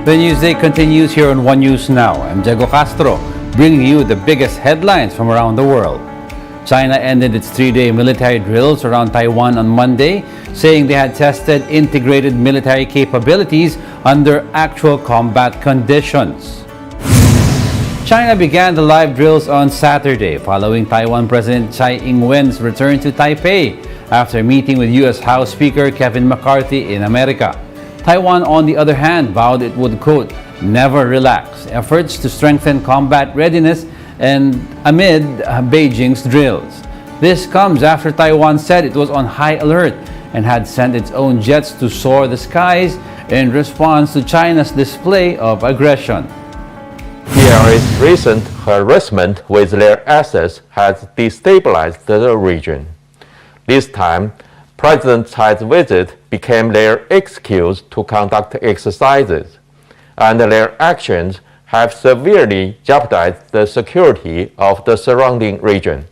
The Newsday continues here on One News Now. I'm Diego Castro, bringing you the biggest headlines from around the world. China ended its three-day military drills around Taiwan on Monday, saying they had tested integrated military capabilities under actual combat conditions. China began the live drills on Saturday, following Taiwan President Tsai Ing-wen's return to Taipei after meeting with U.S. House Speaker Kevin McCarthy in America. Taiwan, on the other hand, vowed it would, quote, never relax efforts to strengthen combat readiness and amid Beijing's drills. This comes after Taiwan said it was on high alert and had sent its own jets to soar the skies in response to China's display of aggression. PLA's recent harassment with their assets has destabilized the region. This time, President Tsai's visit became their excuse to conduct exercises, and their actions have severely jeopardized the security of the surrounding region.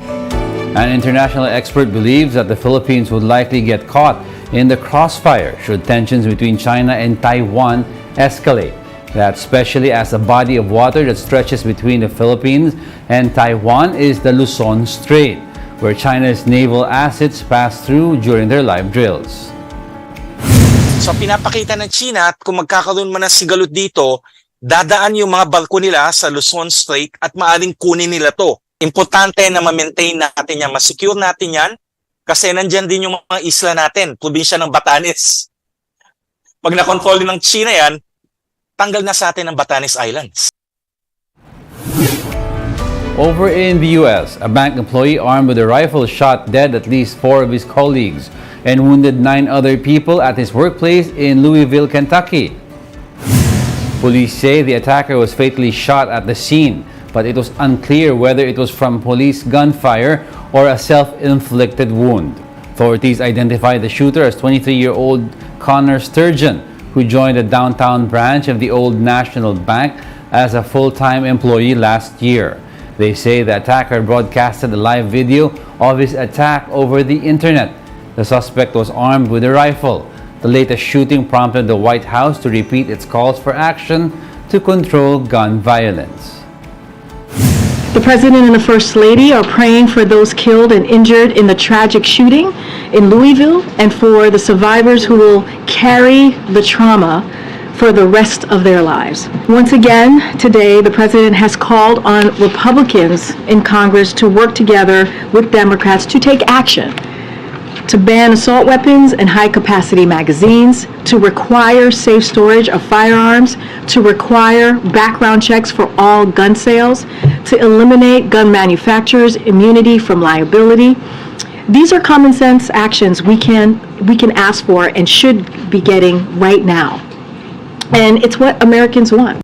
An international expert believes that the Philippines would likely get caught in the crossfire should tensions between China and Taiwan escalate. That especially as the body of water that stretches between the Philippines and Taiwan is the Luzon Strait, where China's naval assets pass through during their live drills. So pinapakita ng China at kung magkakaroon man ng sigalot dito, dadaan yung mga barko nila sa Luzon Strait at maaring kunin nila to. Importante na ma-maintain natin yan, ma-secure natin yan kasi nandyan din yung mga isla natin, probinsya ng Batanes. Pag na-control ng China yan, tanggal na sa atin ang Batanes Islands. Over in the U.S., a bank employee armed with a rifle shot dead at least 4 of his colleagues and wounded 9 other people at his workplace in Louisville, Kentucky. Police say the attacker was fatally shot at the scene, but it was unclear whether it was from police gunfire or a self-inflicted wound. Authorities identified the shooter as 23-year-old Connor Sturgeon, who joined the downtown branch of the Old National Bank as a full-time employee last year. They say the attacker broadcasted a live video of his attack over the internet. The suspect was armed with a rifle. The latest shooting prompted the White House to repeat its calls for action to control gun violence. The President and the First Lady are praying for those killed and injured in the tragic shooting in Louisville and for the survivors who will carry the trauma for the rest of their lives. Once again, today, the President has called on Republicans in Congress to work together with Democrats to take action, to ban assault weapons and high-capacity magazines, to require safe storage of firearms, to require background checks for all gun sales, to eliminate gun manufacturers' immunity from liability. These are common sense actions we can ask for and should be getting right now. And it's what Americans want.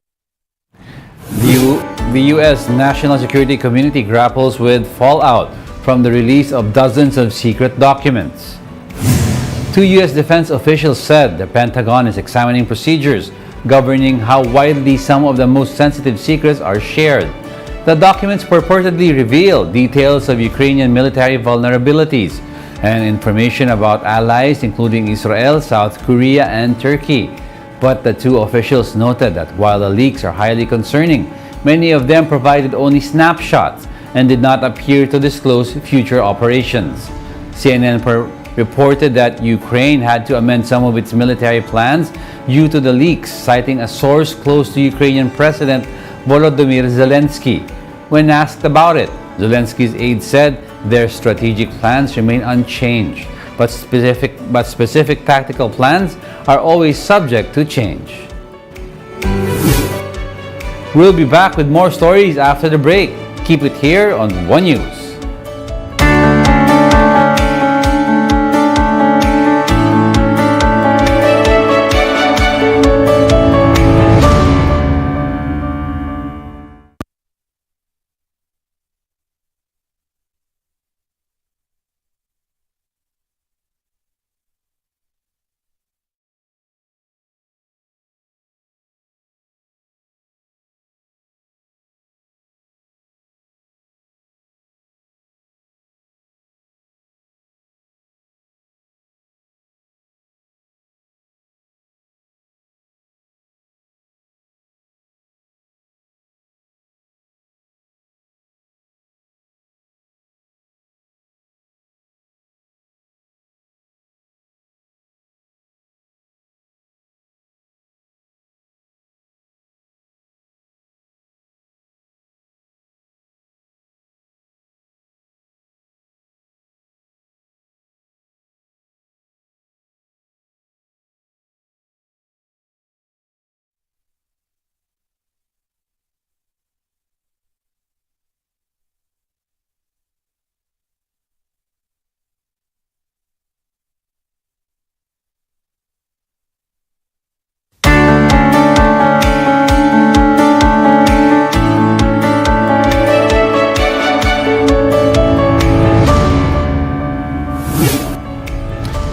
The U.S. national security community grapples with fallout from the release of dozens of secret documents. 2 U.S. defense officials said the Pentagon is examining procedures governing how widely some of the most sensitive secrets are shared. The documents purportedly reveal details of Ukrainian military vulnerabilities and information about allies including Israel, South Korea, and Turkey. But the 2 officials noted that while the leaks are highly concerning, many of them provided only snapshots and did not appear to disclose future operations. CNN reported that Ukraine had to amend some of its military plans due to the leaks, citing a source close to Ukrainian President Volodymyr Zelensky. When asked about it, Zelensky's aide said their strategic plans remain unchanged, but specific tactical plans are always subject to change. We'll be back with more stories after the break. Keep it here on One News.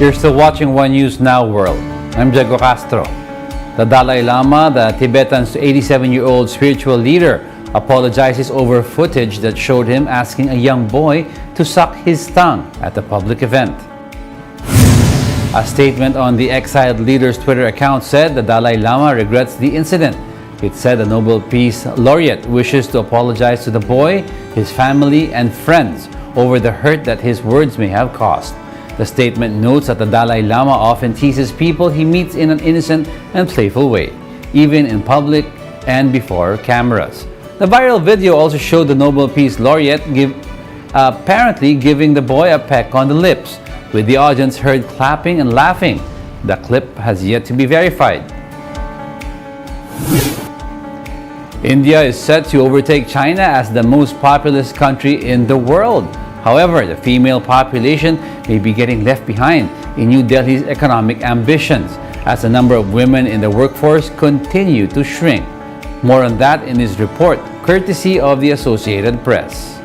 You're still watching One News Now World. I'm Diego Castro. The Dalai Lama, the Tibetan's 87-year-old spiritual leader, apologizes over footage that showed him asking a young boy to suck his tongue at a public event. A statement on the exiled leader's Twitter account said the Dalai Lama regrets the incident. It said the Nobel Peace Laureate wishes to apologize to the boy, his family, and friends over the hurt that his words may have caused. The statement notes that the Dalai Lama often teases people he meets in an innocent and playful way, even in public and before cameras. The viral video also showed the Nobel Peace Laureate apparently giving the boy a peck on the lips, with the audience heard clapping and laughing. The clip has yet to be verified. India is set to overtake China as the most populous country in the world. However, the female population may be getting left behind in New Delhi's economic ambitions as the number of women in the workforce continue to shrink. More on that in his report, courtesy of the Associated Press.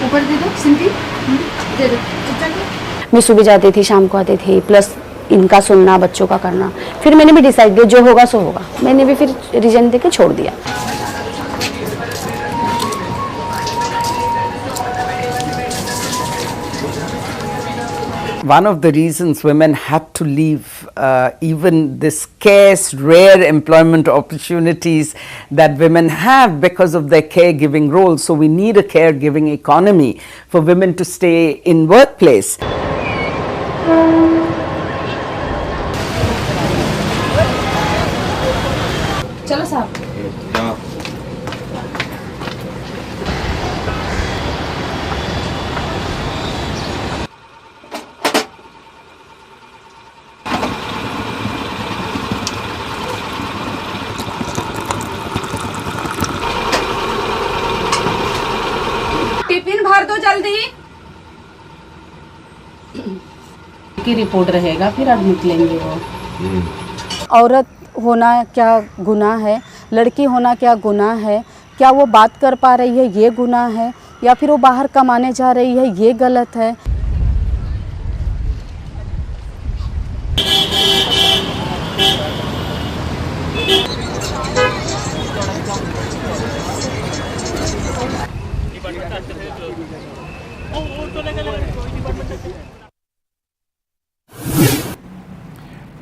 ऊपर दे दो सिंपी दे दो मैं सुबह जाती थी शाम को आती थी प्लस इनका सुनना बच्चों का करना फिर मैंने भी डिसाइड किया जो होगा सो होगा मैंने भी फिर रिजन देके छोड़ दिया. One of the reasons women had to leave even the scarce, rare employment opportunities that women have because of their caregiving role. So we need a caregiving economy for women to stay in workplace. चलो साहब tiffin भर दो जल्दी की report रहेगा फिर अब निकलेंगे वो. औरत होना क्या गुनाह है, लड़की होना क्या गुनाह है, क्या वो बात कर पा रही है ये गुनाह है या फिर वो बाहर कमाने जा रही है ये गलत है.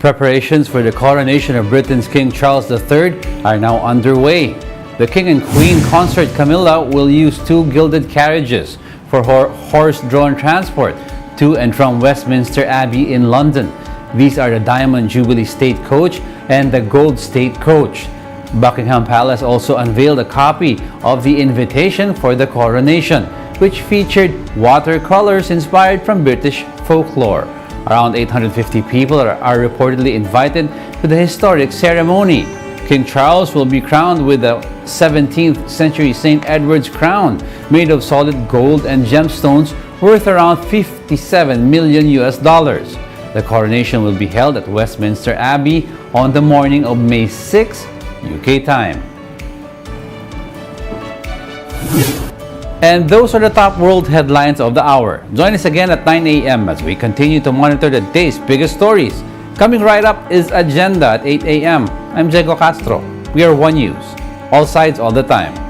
Preparations for the coronation of Britain's King Charles III are now underway. The King and Queen Consort Camilla will use 2 gilded carriages for horse-drawn transport to and from Westminster Abbey in London. These are the Diamond Jubilee State Coach and the Gold State Coach. Buckingham Palace also unveiled a copy of the invitation for the coronation, which featured watercolors inspired from British folklore. Around 850 people are reportedly invited to the historic ceremony. King Charles will be crowned with a 17th century St. Edward's crown made of solid gold and gemstones worth around $57 million. The coronation will be held at Westminster Abbey on the morning of May 6, UK time. And those are the top world headlines of the hour. Join us again at 9 a.m. as we continue to monitor the day's biggest stories. Coming right up is Agenda at 8 a.m. I'm Diego Castro. We are One News. All sides, all the time.